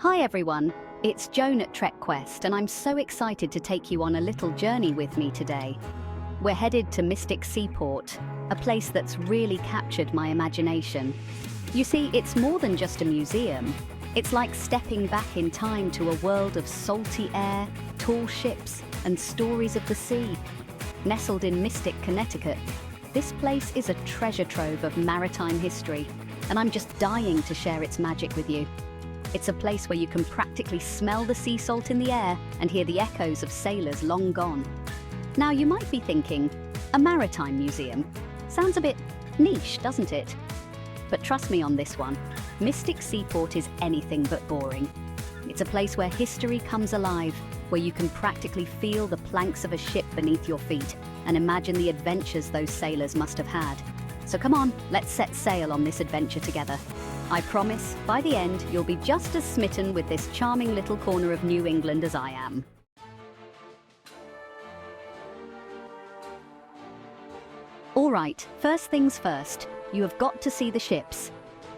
Hi everyone, it's Joan at TrekQuest and I'm so excited to take you on a little journey with me today. We're headed to Mystic Seaport, a place that's really captured my imagination. You see, it's more than just a museum. It's like stepping back in time to a world of salty air, tall ships, and stories of the sea. Nestled in Mystic, Connecticut, this place is a treasure trove of maritime history, and I'm just dying to share its magic with you. It's a place where you can practically smell the sea salt in the air and hear the echoes of sailors long gone. Now you might be thinking, a maritime museum? Sounds a bit niche, doesn't it? But trust me on this one, Mystic Seaport is anything but boring. It's a place where history comes alive, where you can practically feel the planks of a ship beneath your feet and imagine the adventures those sailors must have had. So come on, let's set sail on this adventure together. I promise, by the end, you'll be just as smitten with this charming little corner of New England as I am. All right, first things first, you have got to see the ships.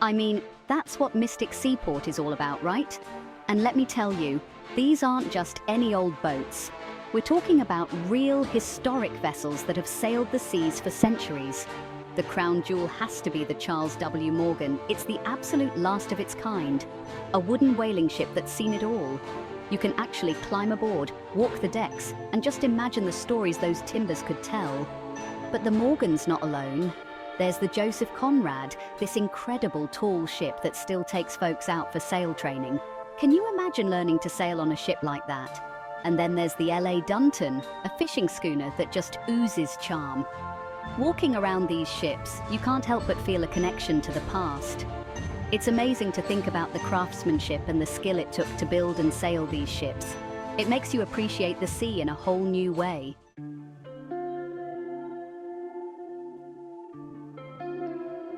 I mean, that's what Mystic Seaport is all about, right? And let me tell you, these aren't just any old boats. We're talking about real historic vessels that have sailed the seas for centuries. The crown jewel has to be the Charles W. Morgan. It's the absolute last of its kind. A wooden whaling ship that's seen it all. You can actually climb aboard, walk the decks, and just imagine the stories those timbers could tell. But the Morgan's not alone. There's the Joseph Conrad, this incredible tall ship that still takes folks out for sail training. Can you imagine learning to sail on a ship like that? And then there's the L.A. Dunton, a fishing schooner that just oozes charm. Walking around these ships, you can't help but feel a connection to the past. It's amazing to think about the craftsmanship and the skill it took to build and sail these ships. It makes you appreciate the sea in a whole new way.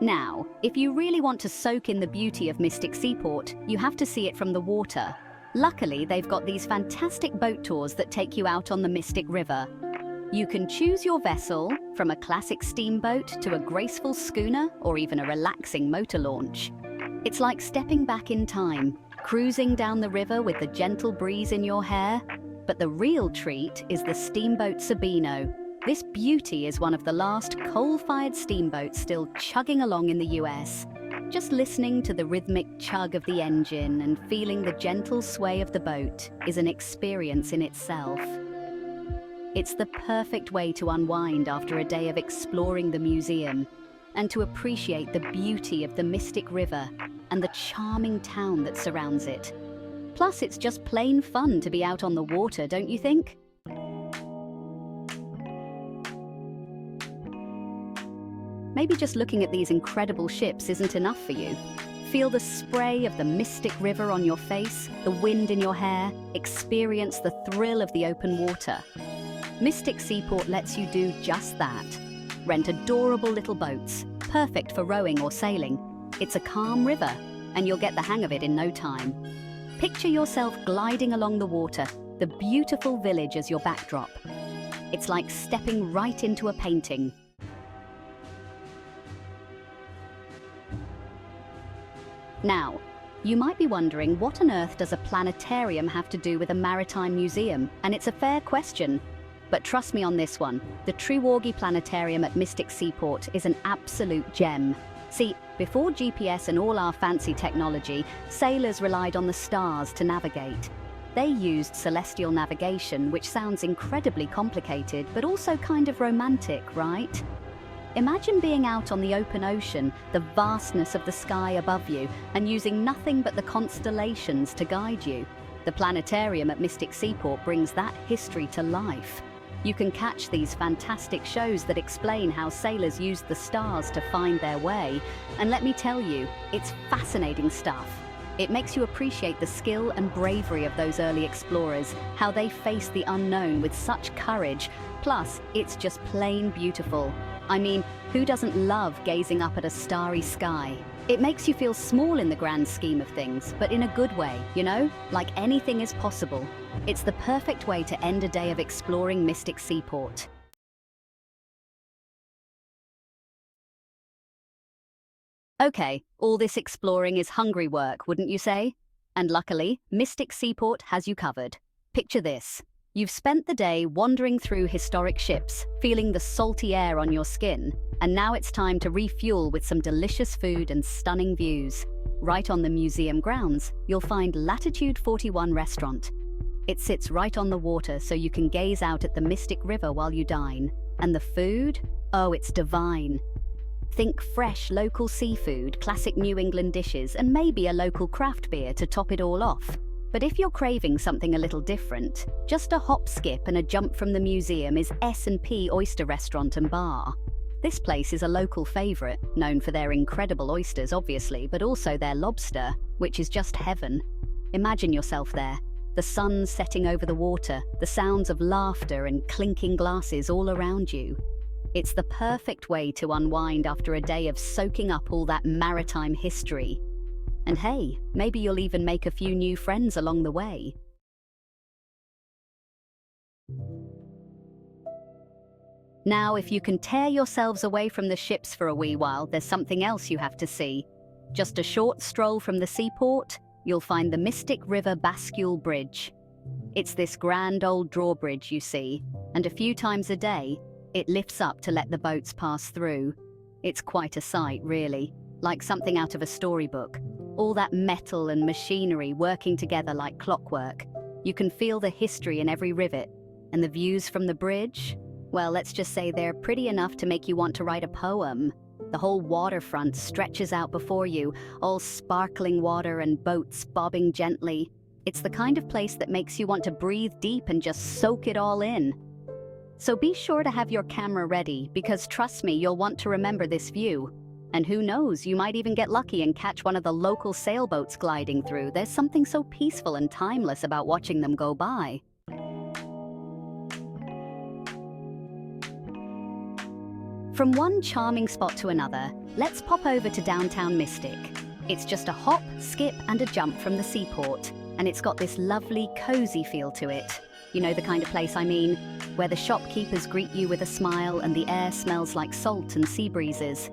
Now, if you really want to soak in the beauty of Mystic Seaport, you have to see it from the water. Luckily, they've got these fantastic boat tours that take you out on the Mystic River. You can choose your vessel, from a classic steamboat to a graceful schooner or even a relaxing motor launch. It's like stepping back in time, cruising down the river with the gentle breeze in your hair. But the real treat is the steamboat Sabino. This beauty is one of the last coal-fired steamboats still chugging along in the US. Just listening to the rhythmic chug of the engine and feeling the gentle sway of the boat is an experience in itself. It's the perfect way to unwind after a day of exploring the museum and to appreciate the beauty of the Mystic River and the charming town that surrounds it. Plus, it's just plain fun to be out on the water, don't you think? Maybe just looking at these incredible ships isn't enough for you. Feel the spray of the Mystic River on your face, the wind in your hair, experience the thrill of the open water. Mystic Seaport lets you do just that. Rent adorable little boats, perfect for rowing or sailing. It's a calm river, and you'll get the hang of it in no time. Picture yourself gliding along the water, the beautiful village as your backdrop. It's like stepping right into a painting. Now, you might be wondering, what on earth does a planetarium have to do with a maritime museum? And it's a fair question. But trust me on this one, the Trevorgy Planetarium at Mystic Seaport is an absolute gem. See, before GPS and all our fancy technology, sailors relied on the stars to navigate. They used celestial navigation, which sounds incredibly complicated, but also kind of romantic, right? Imagine being out on the open ocean, the vastness of the sky above you, and using nothing but the constellations to guide you. The planetarium at Mystic Seaport brings that history to life. You can catch these fantastic shows that explain how sailors used the stars to find their way. And let me tell you, it's fascinating stuff. It makes you appreciate the skill and bravery of those early explorers, how they faced the unknown with such courage. Plus, it's just plain beautiful. I mean, who doesn't love gazing up at a starry sky? It makes you feel small in the grand scheme of things, but in a good way, you know? Like anything is possible. It's the perfect way to end a day of exploring Mystic Seaport. Okay, all this exploring is hungry work, wouldn't you say? And luckily, Mystic Seaport has you covered. Picture this. You've spent the day wandering through historic ships, feeling the salty air on your skin, and now it's time to refuel with some delicious food and stunning views. Right on the museum grounds, you'll find Latitude 41 Restaurant. It sits right on the water so you can gaze out at the Mystic River while you dine. And the food? Oh, it's divine. Think fresh local seafood, classic New England dishes, and maybe a local craft beer to top it all off. But if you're craving something a little different, just a hop, skip and a jump from the museum is S&P Oyster Restaurant and Bar. This place is a local favorite, known for their incredible oysters obviously, but also their lobster, which is just heaven. Imagine yourself there, the sun setting over the water, the sounds of laughter and clinking glasses all around you. It's the perfect way to unwind after a day of soaking up all that maritime history. And hey, maybe you'll even make a few new friends along the way. Now, if you can tear yourselves away from the ships for a wee while, there's something else you have to see. Just a short stroll from the seaport, you'll find the Mystic River Bascule Bridge. It's this grand old drawbridge you see, and a few times a day, it lifts up to let the boats pass through. It's quite a sight, really, like something out of a storybook. All that metal and machinery working together like clockwork. You can feel the history in every rivet. And the views from the bridge? Well, let's just say they're pretty enough to make you want to write a poem. The whole waterfront stretches out before you, all sparkling water and boats bobbing gently. It's the kind of place that makes you want to breathe deep and just soak it all in. So be sure to have your camera ready, because trust me, you'll want to remember this view. And who knows, you might even get lucky and catch one of the local sailboats gliding through. There's something so peaceful and timeless about watching them go by. From one charming spot to another, let's pop over to downtown Mystic. It's just a hop, skip and a jump from the seaport, and it's got this lovely, cozy feel to it. You know the kind of place I mean, where the shopkeepers greet you with a smile and the air smells like salt and sea breezes.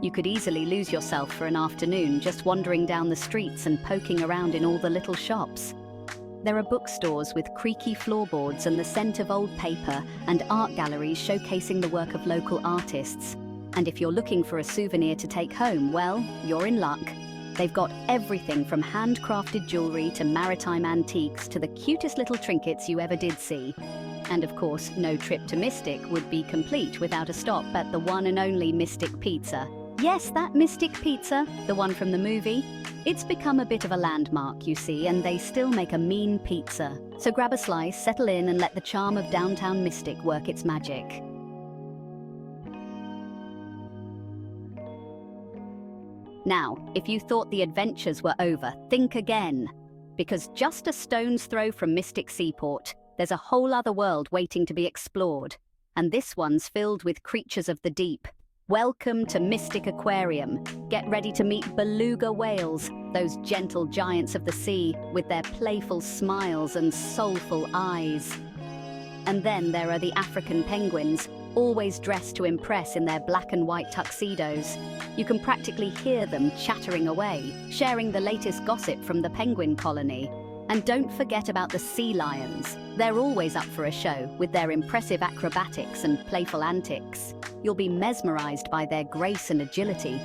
You could easily lose yourself for an afternoon just wandering down the streets and poking around in all the little shops. There are bookstores with creaky floorboards and the scent of old paper, and art galleries showcasing the work of local artists. And if you're looking for a souvenir to take home, well, you're in luck. They've got everything from handcrafted jewelry to maritime antiques to the cutest little trinkets you ever did see. And of course, no trip to Mystic would be complete without a stop at the one and only Mystic Pizza. Yes, that Mystic Pizza, the one from the movie. It's become a bit of a landmark, you see, and they still make a mean pizza. So grab a slice, settle in, and let the charm of downtown Mystic work its magic. Now, if you thought the adventures were over, think again. Because just a stone's throw from Mystic Seaport, there's a whole other world waiting to be explored. And this one's filled with creatures of the deep. Welcome to Mystic Aquarium. Get ready to meet beluga whales, those gentle giants of the sea with their playful smiles and soulful eyes. And then there are the African penguins, always dressed to impress in their black and white tuxedos. You can practically hear them chattering away, sharing the latest gossip from the penguin colony. And don't forget about the sea lions. They're always up for a show, with their impressive acrobatics and playful antics. You'll be mesmerized by their grace and agility.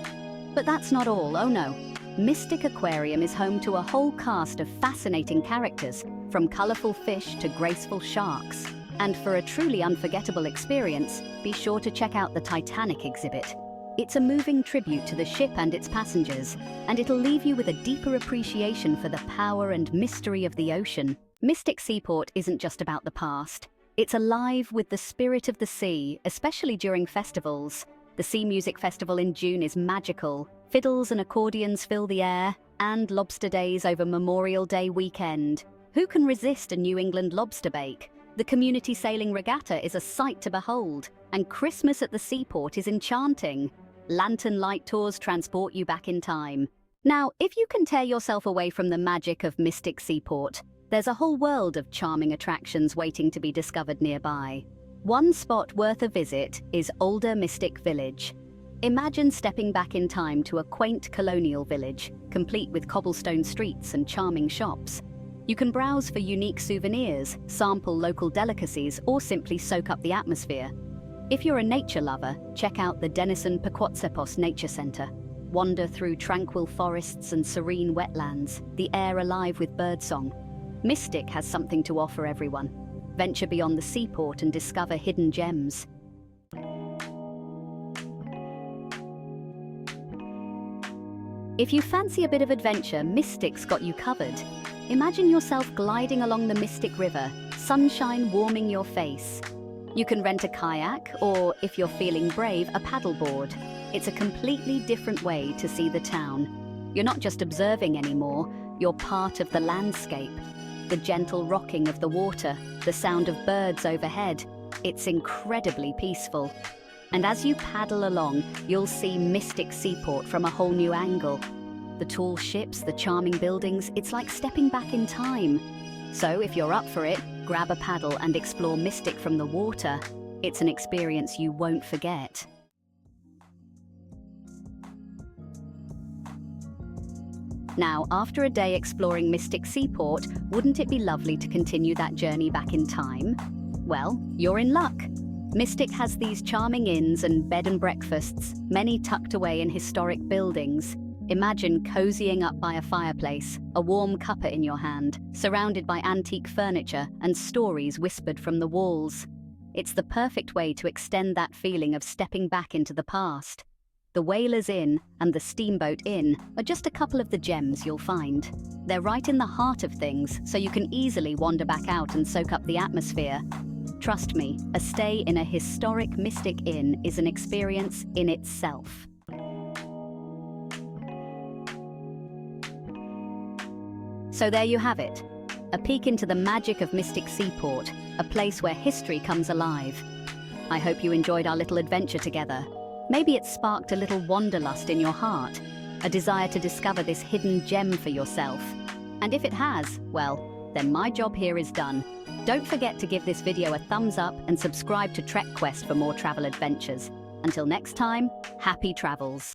But that's not all, oh no. Mystic Aquarium is home to a whole cast of fascinating characters, from colorful fish to graceful sharks. And for a truly unforgettable experience, be sure to check out the Titanic exhibit. It's a moving tribute to the ship and its passengers, and it'll leave you with a deeper appreciation for the power and mystery of the ocean. Mystic Seaport isn't just about the past. It's alive with the spirit of the sea, especially during festivals. The Sea Music Festival in June is magical. Fiddles and accordions fill the air, and lobster days over Memorial Day weekend. Who can resist a New England lobster bake? The community sailing regatta is a sight to behold, and Christmas at the seaport is enchanting. Lantern light tours transport you back in time. Now, if you can tear yourself away from the magic of Mystic Seaport, there's a whole world of charming attractions waiting to be discovered nearby. One spot worth a visit is Older Mystic Village. Imagine stepping back in time to a quaint colonial village, complete with cobblestone streets and charming shops. You can browse for unique souvenirs, sample local delicacies, or simply soak up the atmosphere. If you're a nature lover, check out the Denison Pequotsepos Nature Center. Wander through tranquil forests and serene wetlands, the air alive with birdsong. Mystic has something to offer everyone. Venture beyond the seaport and discover hidden gems. If you fancy a bit of adventure, Mystic's got you covered. Imagine yourself gliding along the Mystic River, sunshine warming your face. You can rent a kayak, or, if you're feeling brave, a paddleboard. It's a completely different way to see the town. You're not just observing anymore, you're part of the landscape. The gentle rocking of the water, the sound of birds overhead. It's incredibly peaceful. And as you paddle along, you'll see Mystic Seaport from a whole new angle. The tall ships, the charming buildings, it's like stepping back in time. So if you're up for it, grab a paddle and explore Mystic from the water. It's an experience you won't forget. Now, after a day exploring Mystic Seaport, wouldn't it be lovely to continue that journey back in time? Well, you're in luck. Mystic has these charming inns and bed and breakfasts, many tucked away in historic buildings. Imagine cozying up by a fireplace, a warm cuppa in your hand, surrounded by antique furniture and stories whispered from the walls. It's the perfect way to extend that feeling of stepping back into the past. The Whalers Inn and the Steamboat Inn are just a couple of the gems you'll find. They're right in the heart of things, so you can easily wander back out and soak up the atmosphere. Trust me, a stay in a historic Mystic Inn is an experience in itself. So there you have it, a peek into the magic of Mystic Seaport, a place where history comes alive. I hope you enjoyed our little adventure together. Maybe it sparked a little wanderlust in your heart, a desire to discover this hidden gem for yourself. And if it has, well, then my job here is done. Don't forget to give this video a thumbs up and subscribe to Trek Quest for more travel adventures. Until next time, happy travels.